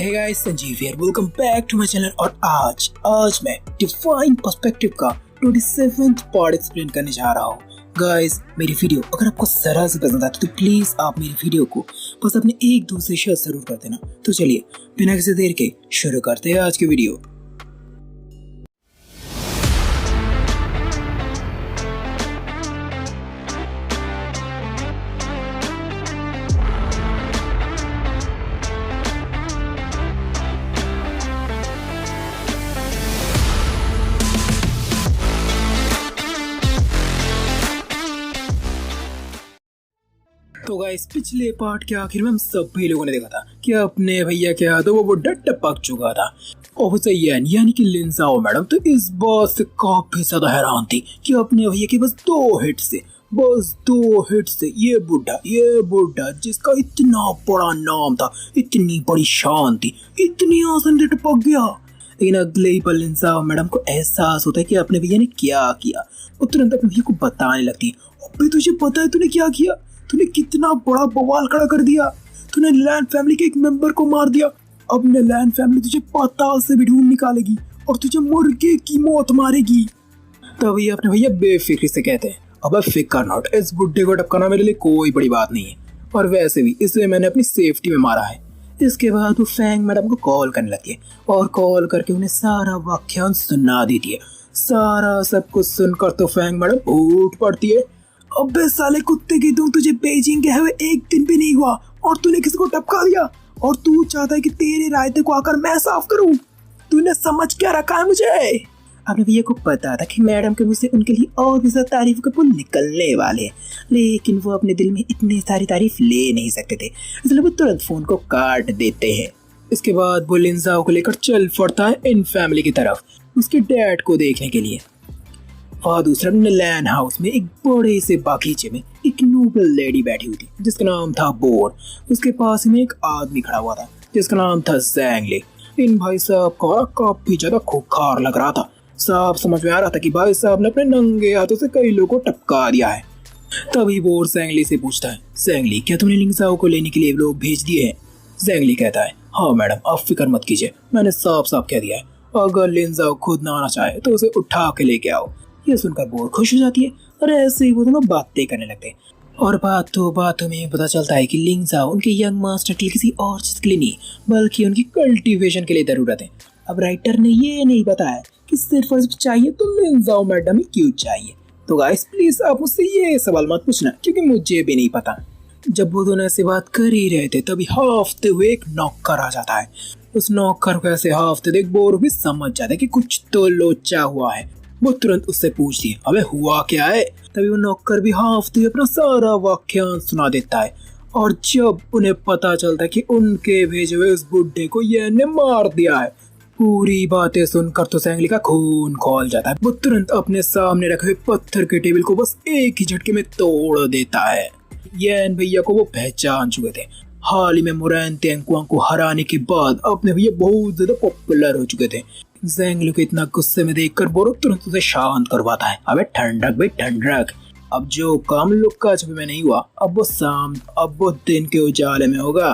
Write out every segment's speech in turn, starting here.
Hey guys, Sanjeev here, welcome back to my channel. और आज मैं डिफाइन पर्सपेक्टिव का 27th पार्ट एक्सप्लेन करने जा रहा हूँ। गाइस, मेरी वीडियो अगर आपको जरा से पसंद आती तो प्लीज आप मेरी वीडियो को बस अपने एक दूसरे शेयर जरूर कर देना। तो चलिए बिना किसी देर के शुरू करते हैं आज की वीडियो। तो गाइस, पिछले पार्ट के आखिर में हम सभी लोगों ने देखा था कि अपने भैया के हाथों वो बुड्ढा टपक चुका था। ऑफिसर यानी कि लिन ज़ाओ मैडम तो इस बात से काफी ज्यादा हैरान थी कि अपने भैया के बस दो हिट से ये बुड्ढा जिसका इतना बड़ा नाम था, इतनी बड़ी शान थी, इतनी आसान से टपक गया। लेकिन अगले ही पल लिन ज़ाओ मैडम को एहसास होता है कि अपने भैया ने क्या किया। वो तुरंत अपने भैया को बताने लगती है, अबे तुझे पता है तूने क्या किया? तूने कितना बड़ा बवाल खड़ा कर दिया। तूने लैन फैमिली के एक मेंबर को मार दिया। अब ने लैन फैमिली तुझे पाताल से भी ढूंढ निकालेगी और तुझे मुर्गे की मौत मारेगी। तभी अपने भैया बेफिक्री से कहते हैं, अबे फिकर नॉट, इस बुड्ढे को टपकाना मेरे लिए कोई बड़ी बात नहीं है, और वैसे भी इसे मैंने अपनी सेफ्टी में मारा है। इसके बाद वो फैंग मैडम को कॉल करने लगती है और कॉल करके उन्हें सारा वाक्यांश सुना देती है। सारा सब कुछ सुनकर तो फैंग मैडम उठ पड़ती है। अबे साले कुत्ते की तुझे बेजिंग गए हुए एक दिन भी नहीं हुआ और तूने किसी को टपका दिया, और तू चाहता है कि तेरे रायते को आकर मैं साफ करूं? तूने समझ क्या रखा है मुझे? अपने भैया को पता था कि मैडम के मुंह से उनके लिए और भी ज्यादा तारीफ के पुल निकलने वाले, लेकिन वो अपने दिल में इतनी सारी तारीफ ले नहीं सकते थे, इसलिए वो तुरंत फोन को काट देते हैं। इसके बाद वो लिन ज़ाओ को लेकर चल पड़ता है इन फैमिली की तरफ, उसके डैड को देखने के लिए। और दूसरा लैन हाउस में एक बड़े से बागीचे में एक नोबल लेडी बैठी हुई थी जिसका नाम था बोर। उसके पास में एक आदमी खड़ा हुआ था जिसका नाम था ज़ैंग ली। इन भाई साहब का काफी ज्यादा खूंखार लग रहा था। साफ समझ में आ रहा था कि भाई साहब ने अपने नंगे हाथों से कई लोगों को टपका दिया है। तभी बोर ज़ैंग ली से पूछता है, ज़ैंग ली, क्या तुमने लिन ज़ाओ को लेने के लिए लोग भेज दिए हैं? ज़ैंग ली कहता है, हाँ मैडम, आप फिक्र मत कीजिए, मैंने साफ साफ कह दिया है, अगर लिन ज़ाओ खुद ना आना चाहे तो उसे उठा के लेके आओ। ये सुनकर बोर खुश हो जाती है और ऐसे ही वो दोनों बातें करने लगते हैं। और बातों में पता चलता है कि लिन ज़ाओ उनके यंग मास्टर के लिए किसी और चीज के लिए नहीं बल्कि उनकी कल्टीवेशन के लिए जरूरत है। अब राइटर ने ये नहीं बताया कि सिर्फ और सिर्फ चाहिए तो लिन ज़ाओ मैडम ही क्यों चाहिए। तो गाइस प्लीज आप मुझसे ये सवाल मत पूछना क्योंकि मुझे भी नहीं पता। जब वो दोनों ऐसे बात कर ही रहे थे तभी हाफते हुए एक नौकर आ जाता है। उस नौकर को ऐसे हाफते देख बोर भी समझ जाता है कि कुछ तो लोचा हुआ है। वो तुरंत उससे पूछती है, अबे हुआ क्या है? तभी वो नौकर भी हाफते अपना सारा वाक्यांश सुना देता है। और जब उन्हें पता चलता है कि उनके भेजे हुए उस बुड्ढे को ये ने मार दिया है, पूरी बातें सुनकर तो ज़ैंग ली का खून खौल जाता है। वो तुरंत अपने सामने रखे हुए पत्थर के टेबल को बस एक ही झटके में तोड़ देता है। येन भैया को वो पहचान चुके थे। हाल ही में मोरैन तेंकुआंग को हराने के बाद अपने भैया बहुत ज्यादा पॉपुलर हो चुके थे। ज़ैंग ली को इतना गुस्से में देखकर बोरो तुरंत उसे शांत करवाता है, अबे ठंडक भाई ठंडक, अब जो काम लुक्का छुपी में नहीं हुआ अब वो दिन के उजाले में होगा।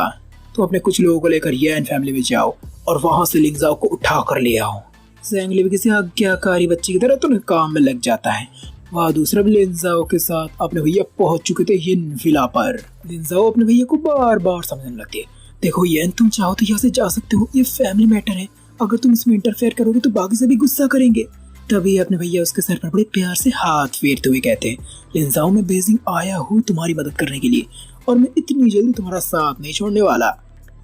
तो अपने कुछ लोगों को लेकर येन फैमिली में जाओ और वहां से लिन ज़ाओ को उठा कर ले आओ। ज़ैंग ली भी किसी आज्ञाकारी बच्चे की तरह तुरंत काम में लग जाता है। वहाँ दूसरा लिन ज़ाओ के साथ अपने भैया पहुंच चुके थे यिन विला पर। लिन ज़ाओ अपने भैया को बार बार समझने लगती है, देखो येन, तुम चाहो तो यहाँ से जा सकते हो, ये फैमिली मैटर है, अगर तुम इसमें इंटरफेयर करोगे तो बाकी सभी गुस्सा करेंगे। तभी अपने भैया उसके सर पर बड़े प्यार से हाथ फेरते हुए कहते हैं, लिन ज़ाओ, मैं बेजिंग आया हूँ तुम्हारी मदद करने के लिए और मैं इतनी जल्दी तुम्हारा साथ नहीं छोड़ने वाला।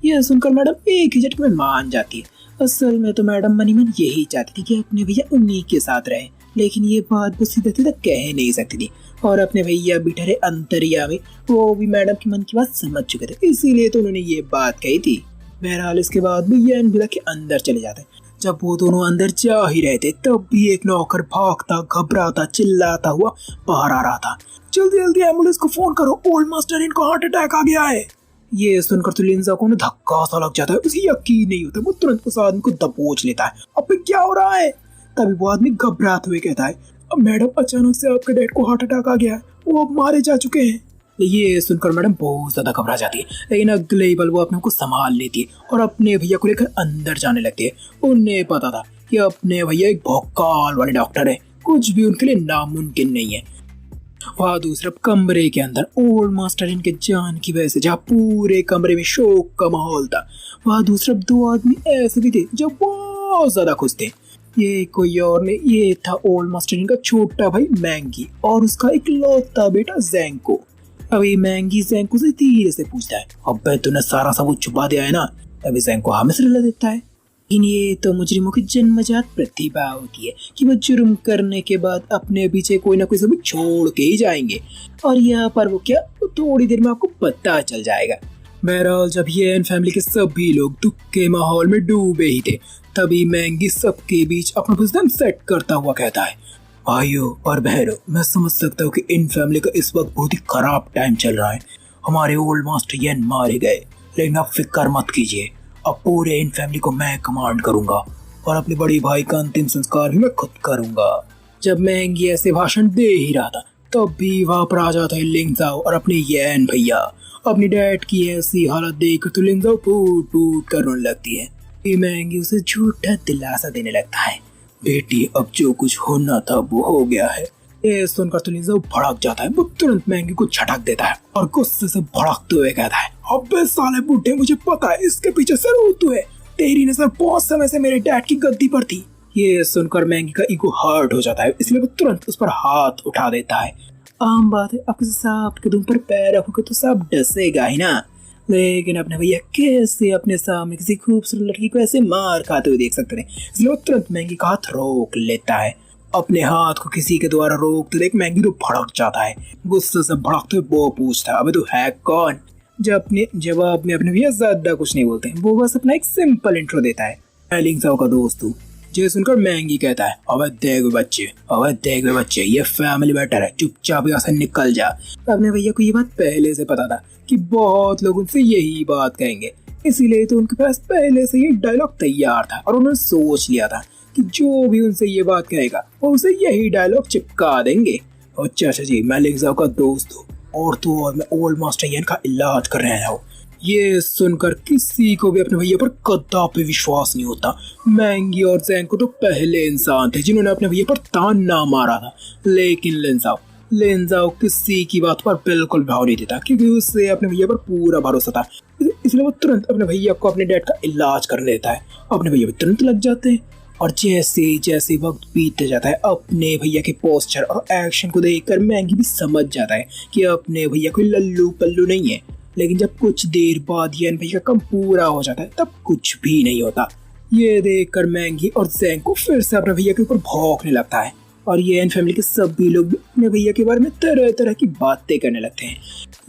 यह सुनकर मैडम एक ही झटके में मान जाती है। असल में तो मैडम मनी मन यही चाहती थी कि अपने भैया उन्हीं के साथ रहे, लेकिन ये बात वो सीधे सीधे कह नहीं सकती थी। और अपने भैया बिठरे अंतर्यामी वो भी मैडम की मन की बात समझ चुके थे, इसीलिए तो उन्होंने ये बात कही थी। बहरहाल इसके बाद भी येन विला के अंदर चले जाते। जब वो दोनों अंदर जा ही रहे थे तब भी एक नौकर भागता घबराता चिल्लाता हुआ बाहर आ रहा था, जल्दी जल्दी एम्बुलेंस को फोन करो, ओल्ड मास्टर इनको हार्ट अटैक आ गया है। ये सुनकर तो लिन ज़ाओ को धक्का सा लग जाता है, उसे यकीन नहीं होता। वो तुरंत उस आदमी को दबोच लेता है, अब क्या हो रहा है? तभी वो आदमी घबराते हुए कहता है, अब मैडम अचानक से आपके डैड को हार्ट अटैक आ गया है, वो अब मारे जा चुके हैं। ये सुनकर मैडम बहुत ज्यादा घबरा जाती है, लेकिन अगले ही पल वो अपने को संभाल लेती है और अपने भैया को लेकर अंदर जाने लगती है। उन्हें पता था कि अपने भैया एक भौकाल वाले डॉक्टर है, कुछ भी उनके लिए नामुमकिन नहीं है। वहाँ दूसरे कमरे के अंदर ओल्ड मास्टर इनके जान की वजह से जहाँ पूरे कमरे में शोक का माहौल था, वहाँ दूसरा दो आदमी ऐसे भी थे जो बहुत ज्यादा खुश थे। ये कोई और नहीं, ये था ओल्ड मास्टर इनका छोटा भाई मैंगी और उसका इकलौता बेटा जैंको। अभी मैंगी जैंको से धीरे से पूछता है, अबे तूने सारा सबूत छुपा दिया है ना? अभी जैंको हाँ में सिर देता है। लेकिन ये तो मुजरिमों की जन्मजात प्रतिभा होती है कि वो जुर्म करने के बाद अपने पीछे कोई ना कोई सबूत छोड़ के ही जाएंगे, और यहाँ पर वो क्या, वो थोड़ी देर में आपको पता चल जाएगा। बहरहाल जब ये फैमिली के सभी लोग दुख के माहौल में डूबे ही थे, तभी मैंगी सबके बीच अपना विजडम सेट करता हुआ कहता है, भाइयों और बहनों, मैं समझ सकता हूँ कि इन फैमिली का इस वक्त बहुत ही खराब टाइम चल रहा है। हमारे ओल्ड मास्टर येन मारे गए, लेकिन आप फिक्र मत कीजिए, अब पूरे इन फैमिली को मैं कमांड करूंगा और अपने बड़े भाई का अंतिम संस्कार भी मैं खुद करूंगा। जब मैंगी ऐसे भाषण दे ही रहा था, तब भी वहाँ पर आ जाता है लिंगजाओ और अपने येन भैया। अपनी डैड की ऐसी हालत देखकर तो लिंगजाओ फूट फूट कर रोने लगती है। मैंगी उसे झूठा दिलासा देने लगता है, बेटी अब जो कुछ होना था वो हो गया है। ये सुनकर तो लिंगजाओ भड़क जाता है। वो तुरंत मैंगी को झटक देता है और गुस्से से भड़कते हुए कहता है, अबे साले बूढ़े, मुझे पता है इसके पीछे जरूर तू है। तेरी नजर बहुत समय से मेरे डैड की गद्दी पर थी। ये सुनकर मैंगी का ईगो हर्ट हो जाता है, इसलिए वो तुरंत उस पर हाथ उठा देता है। आम बात है, अब किसी सांप के दुम पर पैर रखोगे तो सांप डसेगा ही ना। लेकिन अपने भैया कैसे अपने सामने किसी खूबसूरत लड़की को ऐसे मार खाते हुए देख सकते थे, इसलिए वो तुरंत मैंगी का हाथ रोक लेता है। अपने हाथ को किसी के द्वारा रोकते देख मैंगी तो भड़क जाता है। गुस्से से भड़कते हुए वो पूछता है, अबे तू है कौन? जवाब में अपने भैया ज्यादा कुछ नहीं बोलते, वो बस अपना एक सिंपल इंट्रो देता है, मैं लिंगजाओ का दोस्त हूँ। ये सुनकर मैंगी कहता है, अबे देख बच्चे, ये फैमिली मैटर है, चुपचाप यहाँ से निकल जा। अपने भैया को ये बात पहले से पता था कि बहुत लोग उनसे यही बात कहेंगे, इसीलिए तो उनके पास पहले से ये डायलॉग तैयार था और उन्होंने सोच लिया था कि जो भी उनसे ये बात कहेगा वो उसे यही डायलॉग चिपका देंगे। और चाचा जी, मैं लिंगजाओ का दोस्त हूँ और तू और मैं ओल्ड मास्टर येन का इलाज कर रहे हो। ये सुनकर किसी को भी अपने भैया पर कदापि विश्वास नहीं होता। मैंगी और जैंको तो पहले इंसान थे जिन्होंने अपने भैया पर ताना मारा था, लेकिन लिंजाओ किसी की बात पर बिल्कुल भाव नहीं देता क्योंकि उससे अपने भैया पर पूरा भरोसा था। इसलिए वो तुरंत अपने भैया को अपने डैड का इलाज कर लेता है। अपने भैया भी तुरंत लग जाते हैं और जैसे जैसे वक्त बीतते जाता है, अपने भैया के पोस्चर और एक्शन को देखकर मैंगी भी समझ जाता है कि अपने भैया कोई लल्लू पल्लू नहीं है। लेकिन जब कुछ देर बाद येन भैया का काम पूरा हो जाता है, तब कुछ भी नहीं होता। ये देखकर मैंगी और जैंको फिर से अपने भैया के ऊपर भौंकने लगता है और येन फैमिली के सभी लोग भी अपने भैया के बारे में तरह तरह की बातें करने लगते हैं।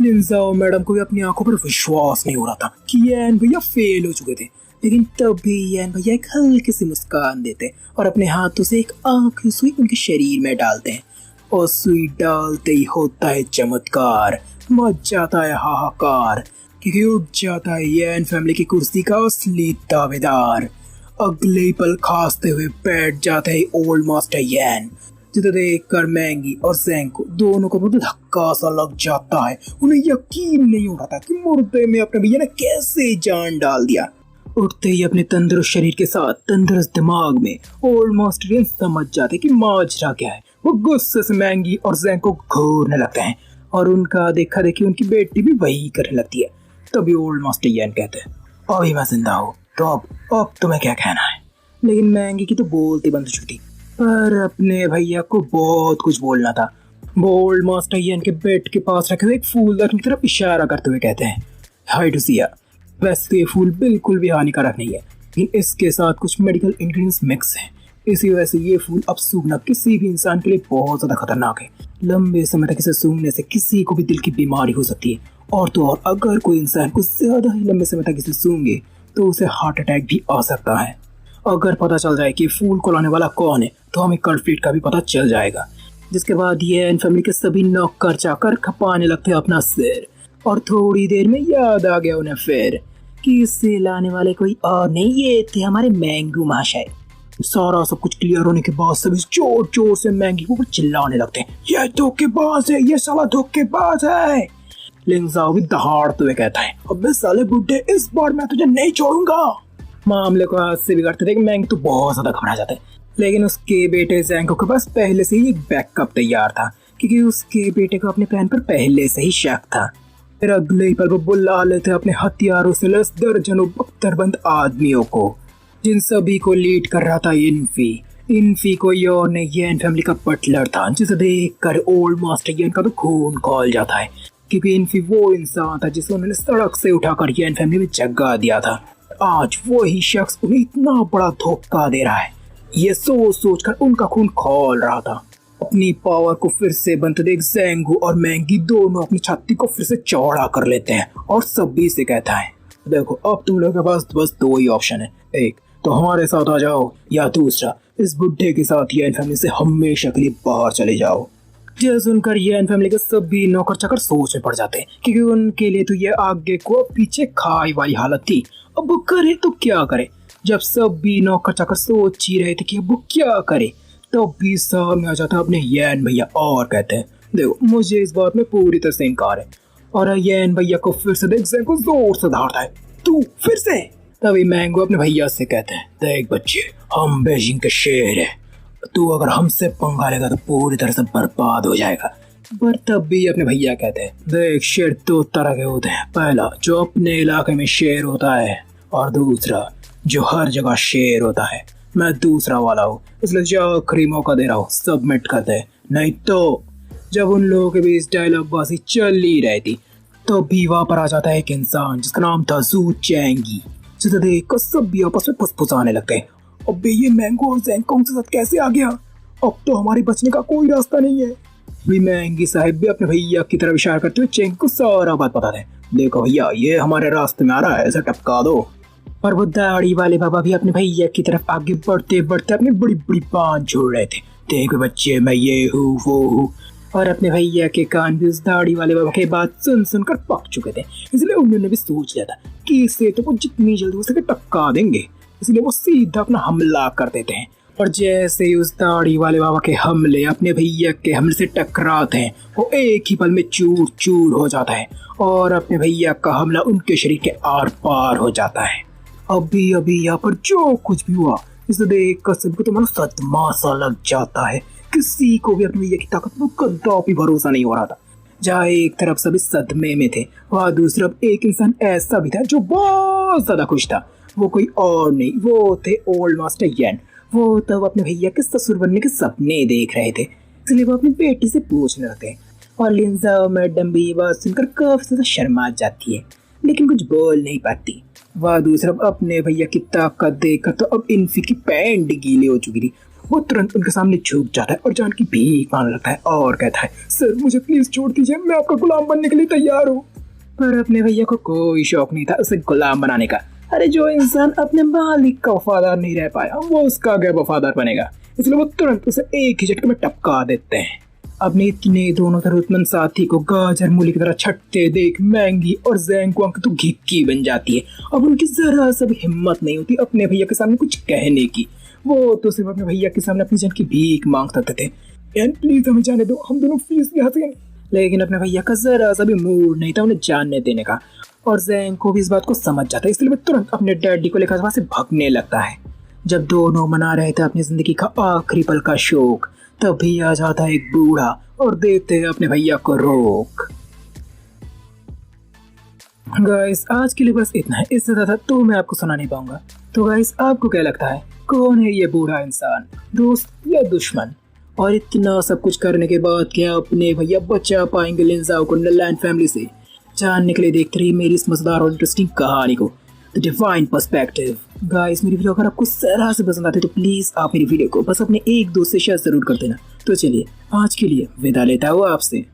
लिंजाओ मैडम को भी अपनी आंखों पर विश्वास नहीं हो रहा था कि येन भैया फेल हो चुके थे, लेकिन तब भी येन भैया एक हल्की सी मुस्कान देते और अपने हाथों से एक आंखी सुई उनके शरीर में डालते हैं और सुई डालते ही होता है चमत्कार, मच जाता है हाहाकार, क्योंकि उठ जाता है येन फैमिली की कुर्सी का असली दावेदार। अगले पल खांसते हुए बैठ जाते हैं ओल्ड मास्टर येन, जिसे देखकर मैंगी और जैंको दोनों को बहुत धक्का सा लग जाता है। उन्हें यकीन नहीं हो रहा था कि मुर्दे में अपने भैया ने कैसे जान डाल दिया। उठते ही अपने तंदुरुस्त शरीर के साथ तंदुरुस्त दिमाग में ओल्ड मास्टर येन समझ जाते कि माजरा क्या है। वो गुस्से से मैंगी और जैंको घूरने लगते हैं और उनका देखा देखी उनकी बेटी भी वही करने लगती है। तभी ओल्ड मास्टर येन कहते हैं, अभी मैं जिंदा हूँ तो अब तुम्हें क्या कहना है? लेकिन मैंगी की तो बोलती बंद हो चुकी, पर अपने भैया को बहुत कुछ बोलना था। वो ओल्ड मास्टर येन के बेड के पास रखे हुए एक फूलदार की तरफ इशारा करते हुए कहते हैं, हाइड्रोसिया, वैसे ये फूल बिल्कुल भी हानिकारक नहीं है, लेकिन इसके साथ कुछ मेडिकल इंग्रेडिएंट्स मिक्स हैं। इसी वजह से ये फूल अब सूंघना किसी भी इंसान के लिए बहुत ज्यादा खतरनाक है। लंबे समय तक इसे सूंघने से किसी को भी दिल की बीमारी हो सकती है, और तो और अगर कोई इंसान कुछ ज्यादा ही लंबे समय तक इसे सूंघे तो उसे हार्ट अटैक भी आ सकता है। अगर पता चल जाए कि फूल को लाने वाला कौन है तो हमें कल्प्रिट का भी पता चल जाएगा। जिसके बाद ये फैमिली के सभी नौकर चाकर खपाने लगते हैं अपना सिर, और थोड़ी देर में याद आ गया उन्हें फिर कि इसे लाने वाले कोई और नहीं, ये थे हमारे मैंगू महाशय। सारा सब कुछ क्लियर होने के बाद सभी जोर जोर से मैंगी को चिल्लाने लगते हैं, ये धोखेबाज है, ये साला धोखेबाज है। लिंजाओ भी दहाड़ते हुए कहता है, अबे साले बुड्ढे, इस बार मैं तुझे नहीं छोड़ूंगा। मामले को हाथ से बिगाड़ते देख मैंग तो बहुत ज्यादा घबरा जाता है, लेकिन उसके बेटे जैंको के पास पहले से ही एक बैकअप तैयार था, क्योंकि उसके बेटे को अपने प्लान पर पहले से ही शक था। फिर अगले ही पल वो बुला लेते अपने हथियारों से लैस दर्जनों बख्तरबंद आदमियों को, जिन सभी को लीड कर रहा था इन्फी को योर ने येन फैमिली का बटलर था, जिसे देखकर ओल्ड मास्टर येन का तो खून खौल जाता है, क्योंकि इन्फी वो इंसान था जिसे उन्होंने सड़क से उठाकर येन फैमिली में जगह दिया था। आज वही शख्स उन्हें इतना बड़ा धोखा दे रहा है। ये सोच सोचकर उनका खून खौल रहा था। अपनी पावर को फिर से बनते देख ज़ैंगो और मैंगी दोनों अपनी छाती को फिर से चौड़ा कर लेते हैं और सभी से कहता है, देखो अब तुम लोगों के पास बस दो ही ऑप्शन है, एक तो हमारे साथ आ जाओ या दूसरा इस बुड्ढे के साथ येन फैमिली से हमेशा के लिए बाहर चले जाओ। यह सुनकर येन फैमिली के सभी नौकर चाकर सोच में पड़ जाते हैं, क्योंकि उनके लिए तो ये आगे को पीछे खाई वाली हालत थी। अब वो करे तो क्या करे। जब सभी नौकर चाकर सोच ही रहे थे कि अब वो क्या करे, तो भी सामने आ जाता अपने येन भैया और कहते हैं, देखो मुझे इस बात में पूरी तरह से इनकार है। और येन भैया को फिर से देख ज़ैंगो जोर से धारता है, तू फिर से। तभी मैंगो अपने भैया से कहते हैं, देख बच्चे, हम बेजिंग के शेर है, तू अगर हमसे पंगा लेगा तो पूरी तरह से बर्बाद हो जाएगा। पर तब भी अपने भैया कहते हैं, देख शेर दो तरह के होते हैं, पहला जो अपने इलाके में शेर होता है और दूसरा जो हर जगह शेर होता है। मैं दूसरा वाला हूँ, इसलिए जो आखिरी मौका दे रहा हूँ, सबमिट कर दे, नहीं तो। जब उन लोगों के बीच डायलॉग बाजी चल ही रही थी, तो भी वहाँ पर आ जाता है एक इंसान जिसका नाम था जू चैंगी, जिसे देखकर सब भी आपस में फुसफुसाने लगते हैं, अबे ये मैंगो और ज़ैंगो उनके साथ कैसे आ गया, अब तो हमारे बचने का कोई रास्ता नहीं है। भी मैंगी साहब भी अपने भैया की तरफ इशारा करते हुए चैंग को सारा बात बताते हैं, देखो भैया ये हमारे रास्ते में आ रहा है, ऐसा टपका दो। और वो दाढ़ी वाले बाबा भी अपने भैया की तरफ आगे बढ़ते बढ़ते अपनी बड़ी बड़ी बांध छोड़ रहे थे, देखो बच्चे मैं ये हूँ वो हूँ। और अपने भैया के कान भी उस दाढ़ी वाले बाबा की बात सुन सुनकर पक चुके थे, इसलिए उन्होंने भी सोच लिया था कि इसे तो वो जितनी जल्दी हो सके टपका देंगे, इसलिए वो सीधा अपना हमला कर देते हैं। और जैसे ही उस दाढ़ी वाले बाबा के हमले अपने भैया के हमले से टकराते हैं, वो एक ही पल में चूर चूर हो जाता है और अपने भैया का हमला उनके शरीर के आर पार हो जाता है। अभी अभी यहाँ पर जो कुछ भी हुआ इसे देखकर सबको तो मानो सदमा सा लग जाता है। किसी को भी अपने भैया की ताकत पर कदापि भरोसा नहीं हो रहा था। जहाँ एक तरफ सभी सदमे में थे, वहाँ दूसरी तरफ एक इंसान ऐसा भी था जो बहुत ज्यादा खुश था। वो कोई और नहीं, वो थे ओल्ड मास्टर येन। वो तब अपने भैया के ससुर बनने के सपने देख रहे थे, इसलिए वो अपनी बेटी से पूछने लगते। और लिंजाओ मैडम भी ये बात सुनकर काफी ज्यादा शर्मा जाती है, लेकिन कुछ बोल नहीं पाती। वह दूसरा अपने भैया की ताकत देखकर तो अब इन्फी की पैंट गीली हो चुकी थी। वो तुरंत उनके सामने झुक जाता है और जान की भीख मांगने लगता है और कहता है, सर मुझे प्लीज छोड़ दीजिए, मैं आपका गुलाम बनने के लिए तैयार हूँ। पर अपने भैया को कोई शौक नहीं था उसे गुलाम बनाने का। अरे जो इंसान अपने मालिक का वफादार नहीं रह पाया, वो उसका गैर वफादार बनेगा, इसलिए वो तुरंत उसे एक ही झटके में टपका देते हैं। अपने इतने दोनों जरूरतमंद साथी को गाजर मूली की तरह छटते देख मैंगी और ज़ैंगो तो घिक्की बन जाती है। अब उनकी जरा सा भी हिम्मत नहीं होती अपने भैया के सामने कुछ कहने की। वो तो सिर्फ अपने भैया के सामने अपनी जान की भीख मांग सकते थे, यार प्लीज हमें जाने दो, हम दोनों फीस यहाँ से। लेकिन अपने भैया का जरा सा भी मूड नहीं था उन्हें जानने देने का। और ज़ैंगो भी इस बात को समझ जाता है, इसलिए वो तुरंत अपने डैडी को लेकर वहां से भागने लगता है। जब दोनों मना रहे थे अपनी जिंदगी का आखिरी पल का शोक, तभी आ जाता है एक बूढ़ा और देते हैं अपने भैया को रोक। गाइस आज के लिए बस इतना है, इससे ज्यादा तो मैं आपको सुना नहीं पाऊंगा। तो गाइस आपको क्या लगता है, कौन है ये बूढ़ा इंसान, दोस्त या दुश्मन? और इतना सब कुछ करने के बाद क्या अपने भैया बचा पाएंगे लिंजाओ को नलैंड फैमिली से? जानने के लिए देखते रहिए मेरी इस मजेदार और इंटरेस्टिंग कहानी को, द डिवाइन पर्सपेक्टिव। गाइस मेरी वीडियो अगर आपको जरा से पसंद आती है तो प्लीज आप मेरी वीडियो को बस अपने एक दोस्त से शेयर जरूर कर देना। तो चलिए आज के लिए विदा लेता हूँ आपसे।